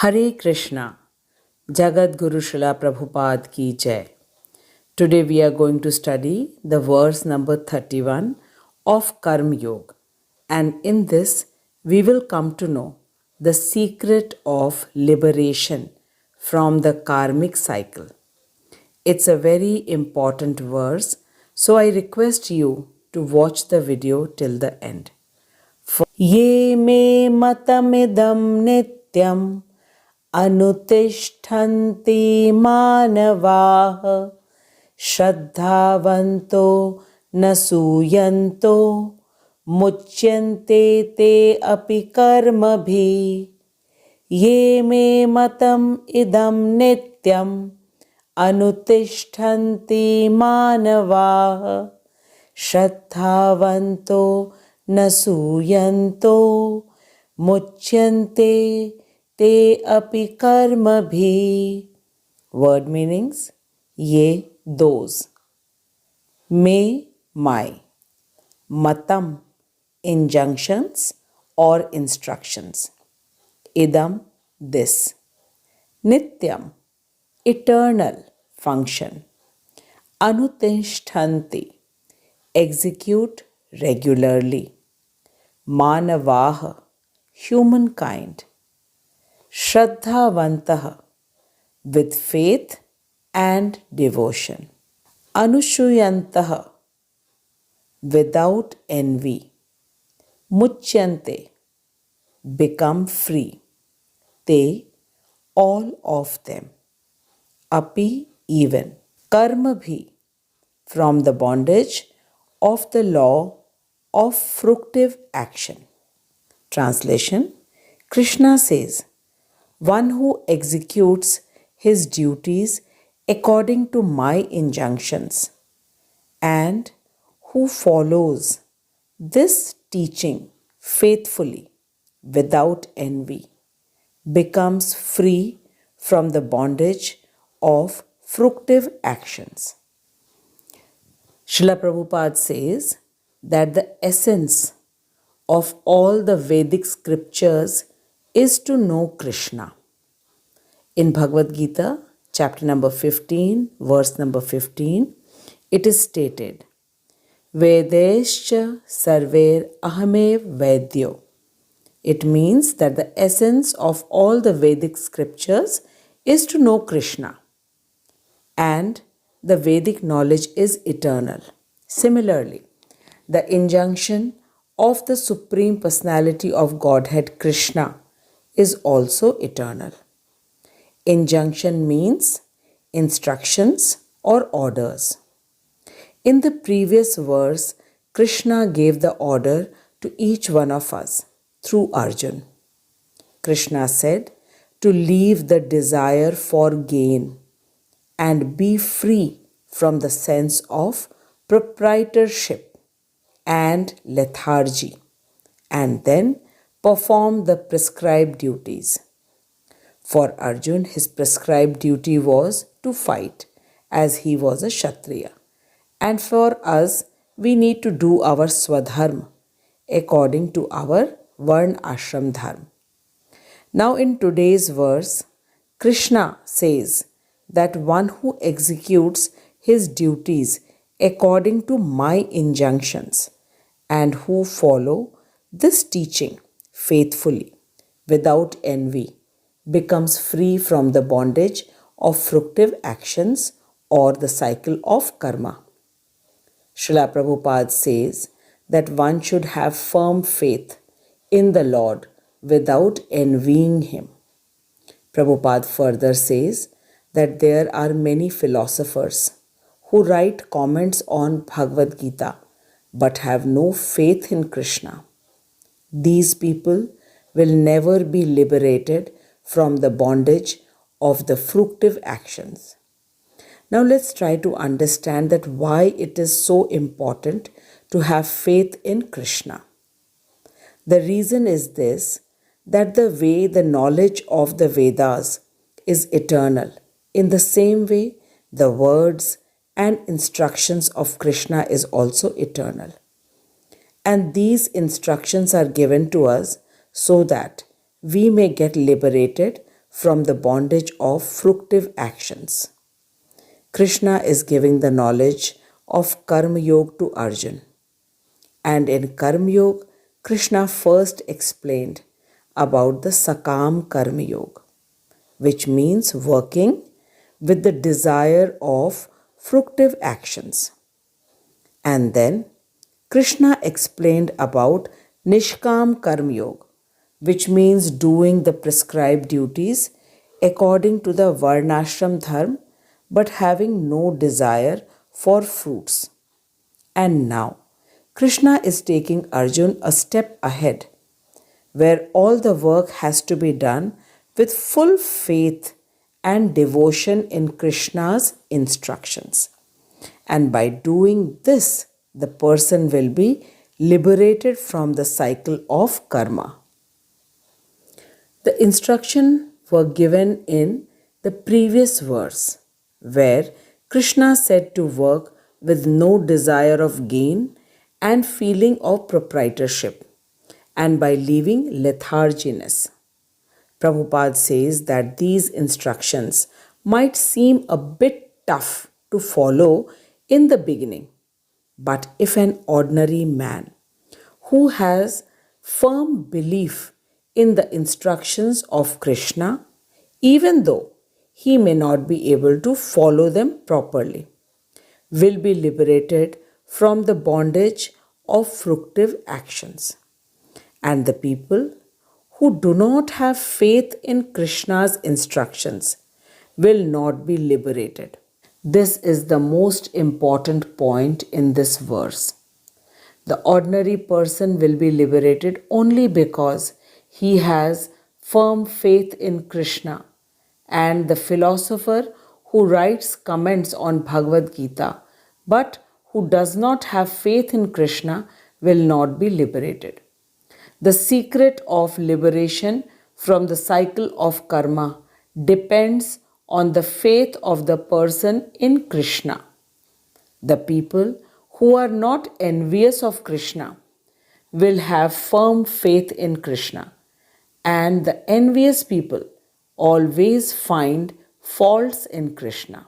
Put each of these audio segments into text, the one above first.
Hare Krishna, Jagat Guru Srila Prabhupada Ki Jai. Today we are going to study the verse number 31 of Karma Yoga, and in this we will come to know the secret of liberation from the karmic cycle. It's a very important verse, so I request you to watch the video till the end. Ye me matamidam nityam अनुतिष्ठन्ति मानवाः श्रद्धावन्तो न सूयन्तो मुच्यन्ते ते अपि कर्मभिः ये मे मतम् इदं नित्यम् अनुतिष्ठन्ति मानवाः श्रद्धावन्तो न सूयन्तो मुच्यन्ते te api karma bhi. Word meanings: ye, those. Me, my. Matam, injunctions or instructions. Idam, this. Nityam, eternal, function. Anutishtanti, execute regularly. Manavaha, humankind. Shraddhavantaha, with faith and devotion. Anushuyantaha, without envy. Muchyante, become free. Te, all of them. Api, even. Karma bhi, from the bondage of the law of fructive action. Translation: Krishna says, one who executes his duties according to my injunctions and who follows this teaching faithfully without envy becomes free from the bondage of fructive actions. Srila Prabhupada says that the essence of all the Vedic scriptures is to know Krishna. In Bhagwat Gita, chapter number 15, verse number 15, it is stated, Vedescha sarver ahamev vedyo. It means that the essence of all the Vedic scriptures is to know Krishna, and the Vedic knowledge is eternal. Similarly, the injunction of the Supreme Personality of Godhead Krishna is also eternal. Injunction means instructions or orders. In the previous verse, Krishna gave the order to each one of us through Arjun. Krishna said to leave the desire for gain and be free from the sense of proprietorship and lethargy, and then perform the prescribed duties. For Arjun, his prescribed duty was to fight, as he was a Kshatriya. And for us, we need to do our Swadharma according to our Varn Ashram Dharma. Now in today's verse, Krishna says that one who executes his duties according to my injunctions and who follow this teaching faithfully without envy becomes free from the bondage of fructive actions or the cycle of karma. Srila Prabhupada says that one should have firm faith in the Lord without envying him. Prabhupada further says that there are many philosophers who write comments on Bhagwat Gita but have no faith in Krishna. These people will never be liberated from the bondage of the fructive actions. Now let's try to understand that why it is so important to have faith in Krishna. The reason is this, that the way the knowledge of the Vedas is eternal, in the same way the words and instructions of Krishna is also eternal. And these instructions are given to us so that we may get liberated from the bondage of fructive actions. Krishna is giving the knowledge of Karma Yoga to Arjun. And in Karma Yoga, Krishna first explained about the Sakam Karma Yoga, which means working with the desire of fructive actions. And then Krishna explained about Nishkam Karma Yoga, which means doing the prescribed duties according to the Varnashram Dharma but having no desire for fruits. And now, Krishna is taking Arjun a step ahead, where all the work has to be done with full faith and devotion in Krishna's instructions. And by doing this, the person will be liberated from the cycle of karma. The instruction were given in the previous verse, where Krishna said to work with no desire of gain and feeling of proprietorship, and by leaving letharginess. Prabhupada says that these instructions might seem a bit tough to follow in the beginning, but if an ordinary man who has firm belief in the instructions of Krishna, even though he may not be able to follow them properly, will be liberated from the bondage of fructive actions. And the people who do not have faith in Krishna's instructions will not be liberated. This is the most important point in this verse. The ordinary person will be liberated only because he has firm faith in Krishna, and the philosopher who writes comments on Bhagwat Gita but who does not have faith in Krishna will not be liberated. The secret of liberation from the cycle of karma depends on the faith of the person in Krishna. The people who are not envious of Krishna will have firm faith in Krishna, and the envious people always find faults in Krishna.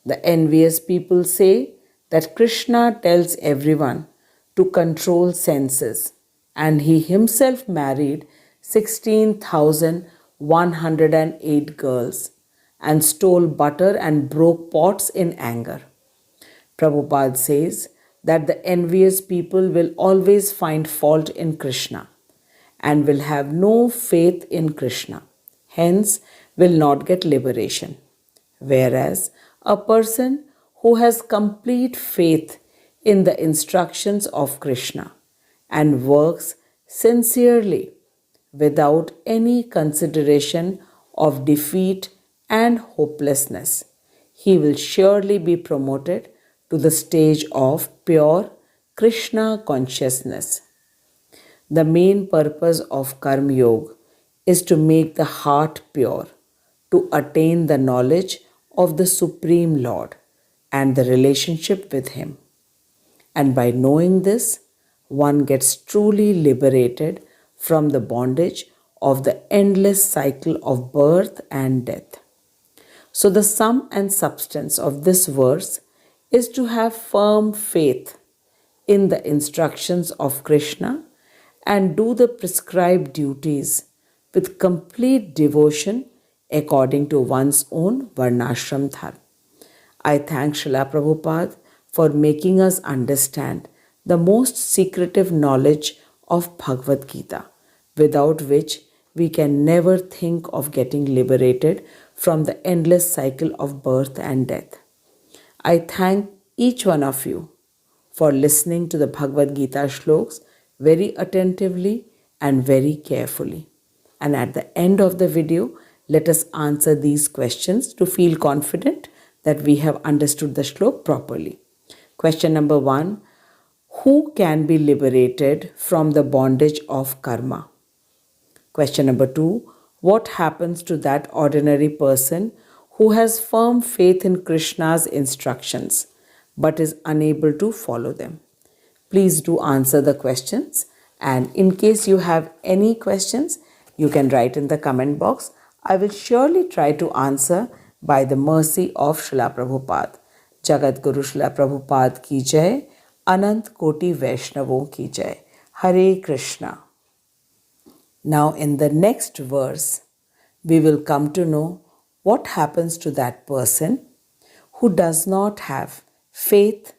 The envious people say that Krishna tells everyone to control senses, and he himself married 16,108 girls and stole butter and broke pots in anger. Prabhupada says that the envious people will always find fault in Krishna and will have no faith in Krishna, hence will not get liberation. Whereas a person who has complete faith in the instructions of Krishna and works sincerely without any consideration of defeat and hopelessness, he will surely be promoted to the stage of pure Krishna consciousness. The main purpose of Karma Yoga is to make the heart pure, to attain the knowledge of the Supreme Lord and the relationship with Him. And by knowing this, one gets truly liberated from the bondage of the endless cycle of birth and death. So, the sum and substance of this verse is to have firm faith in the instructions of Krishna and do the prescribed duties with complete devotion according to one's own Varnashram Dharma. I thank Srila Prabhupada for making us understand the most secretive knowledge of Bhagavad Gita, without which we can never think of getting liberated from the endless cycle of birth and death. I thank each one of you for listening to the Bhagavad Gita shlokas very attentively and very carefully. And at the end of the video, let us answer these questions to feel confident that we have understood the shlok properly. Question number 1. Who can be liberated from the bondage of karma? Question number 2. What happens to that ordinary person who has firm faith in Krishna's instructions but is unable to follow them? Please do answer the questions, and in case you have any questions, you can write in the comment box. I will surely try to answer by the mercy of Srila Prabhupada. Jagat Guru Srila Prabhupada ki jai, Anant Koti Vaishnavon ki jai. Hare Krishna. Now in the next verse, we will come to know what happens to that person who does not have faith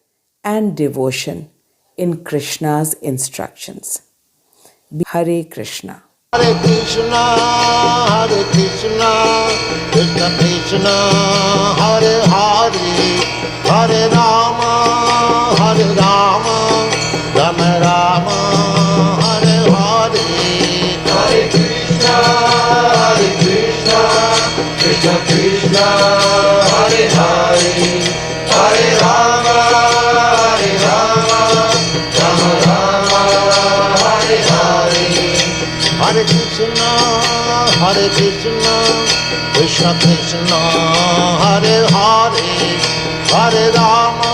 and devotion in Krishna's instructions. Hare Krishna. Hare Krishna, Krishna Krishna, Hare Hare, Hare Rama, Rama Rama, Hare Hare. Hare Krishna, Krishna Krishna, Hare Hare, Hare Rama, Rama Rama, Hare Hare. Hare Krishna, Krishna Krishna, Hare Hare, Hare Rama,